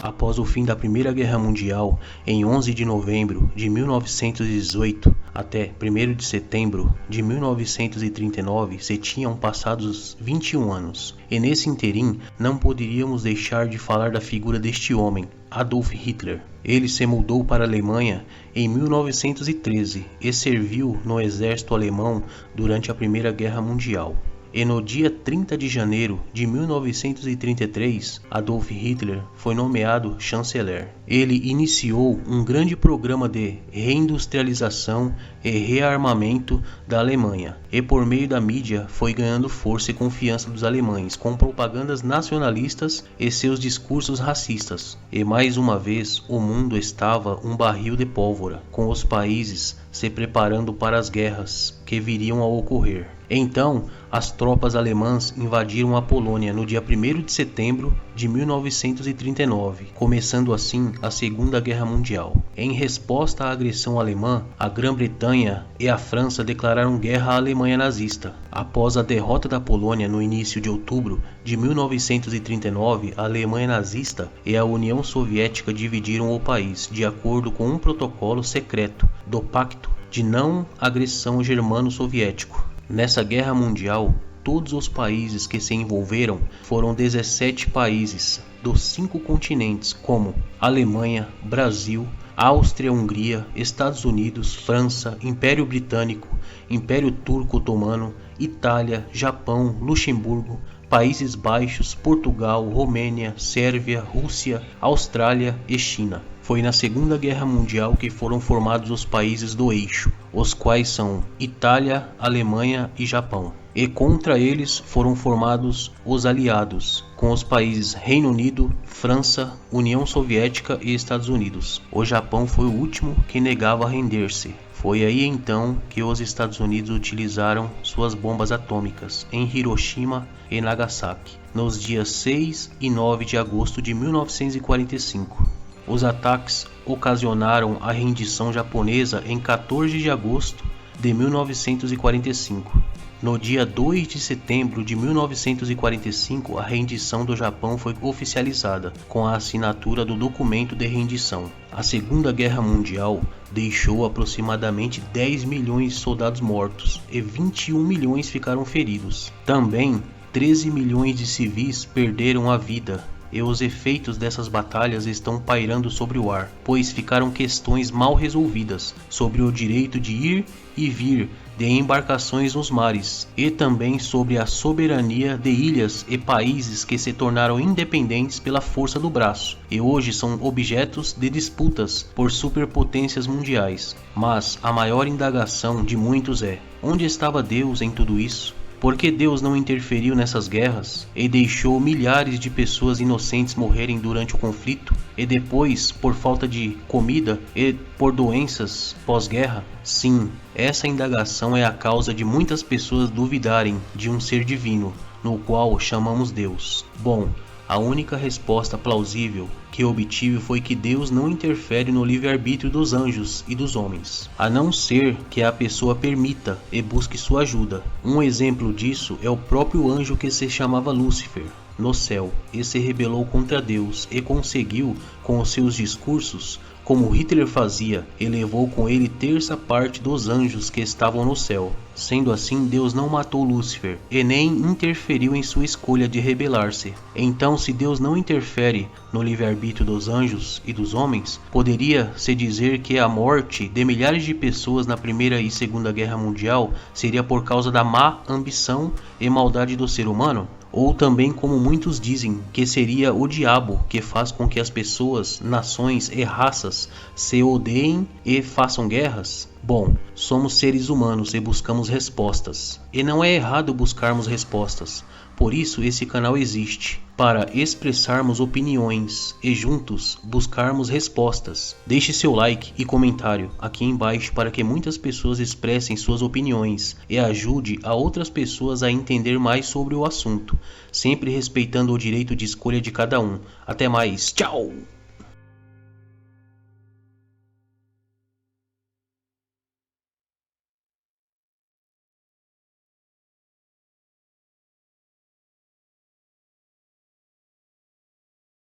Após o fim da Primeira Guerra Mundial, em 11 de novembro de 1918 até 1º de setembro de 1939, se tinham passados 21 anos. E nesse interim, não poderíamos deixar de falar da figura deste homem, Adolf Hitler. Ele se mudou para a Alemanha em 1913 e serviu no exército alemão durante a Primeira Guerra Mundial. E no dia 30 de janeiro de 1933, Adolf Hitler foi nomeado chanceler. Ele iniciou um grande programa de reindustrialização e rearmamento da Alemanha, e por meio da mídia foi ganhando força e confiança dos alemães com propagandas nacionalistas e seus discursos racistas. E mais uma vez o mundo estava um barril de pólvora, com os países se preparando para as guerras que viriam a ocorrer. Então, as tropas alemãs invadiram a Polônia no dia 1º de setembro de 1939, começando assim a Segunda Guerra Mundial. Em resposta à agressão alemã, a Grã-Bretanha e a França declararam guerra à Alemanha nazista. Após a derrota da Polônia no início de outubro de 1939, a Alemanha nazista e a União Soviética dividiram o país de acordo com um protocolo secreto do Pacto de Não Agressão Germano-Soviético. Nessa guerra mundial, todos os países que se envolveram foram 17 países dos 5 continentes, como Alemanha, Brasil, Áustria-Hungria, Estados Unidos, França, Império Britânico, Império Turco Otomano, Itália, Japão, Luxemburgo, Países Baixos, Portugal, Romênia, Sérvia, Rússia, Austrália e China. Foi na Segunda Guerra Mundial que foram formados os países do eixo, os quais são Itália, Alemanha e Japão. E contra eles foram formados os aliados, com os países Reino Unido, França, União Soviética e Estados Unidos. O Japão foi o último que negava render-se. Foi aí então que os Estados Unidos utilizaram suas bombas atômicas em Hiroshima e Nagasaki, nos dias 6 e 9 de agosto de 1945. Os ataques ocasionaram a rendição japonesa em 14 de agosto de 1945. No dia 2 de setembro de 1945, a rendição do Japão foi oficializada, com a assinatura do documento de rendição. A Segunda Guerra Mundial deixou aproximadamente 10 milhões de soldados mortos e 21 milhões ficaram feridos. Também, 13 milhões de civis perderam a vida. E os efeitos dessas batalhas estão pairando sobre o ar, pois ficaram questões mal resolvidas sobre o direito de ir e vir de embarcações nos mares, e também sobre a soberania de ilhas e países que se tornaram independentes pela força do braço, e hoje são objetos de disputas por superpotências mundiais. Mas a maior indagação de muitos é: onde estava Deus em tudo isso? Por que Deus não interferiu nessas guerras e deixou milhares de pessoas inocentes morrerem durante o conflito e depois por falta de comida e por doenças pós-guerra? Sim, essa indagação é a causa de muitas pessoas duvidarem de um ser divino, no qual chamamos Deus. Bom, a única resposta plausível que obtive foi que Deus não interfere no livre-arbítrio dos anjos e dos homens, a não ser que a pessoa permita e busque sua ajuda. Um exemplo disso é o próprio anjo que se chamava Lúcifer no céu e se rebelou contra Deus e conseguiu, com os seus discursos, como Hitler fazia, e levou com ele terça parte dos anjos que estavam no céu. Sendo assim, Deus não matou Lúcifer e nem interferiu em sua escolha de rebelar-se. Então, se Deus não interfere no livre-arbítrio dos anjos e dos homens, poderia-se dizer que a morte de milhares de pessoas na Primeira e Segunda Guerra Mundial seria por causa da má ambição e maldade do ser humano? Ou também, como muitos dizem, que seria o diabo que faz com que as pessoas, nações e raças se odeiem e façam guerras? Bom, somos seres humanos e buscamos respostas. E não é errado buscarmos respostas. Por isso esse canal existe, para expressarmos opiniões e juntos buscarmos respostas. Deixe seu like e comentário aqui embaixo para que muitas pessoas expressem suas opiniões e ajude a outras pessoas a entender mais sobre o assunto, sempre respeitando o direito de escolha de cada um. Até mais, tchau!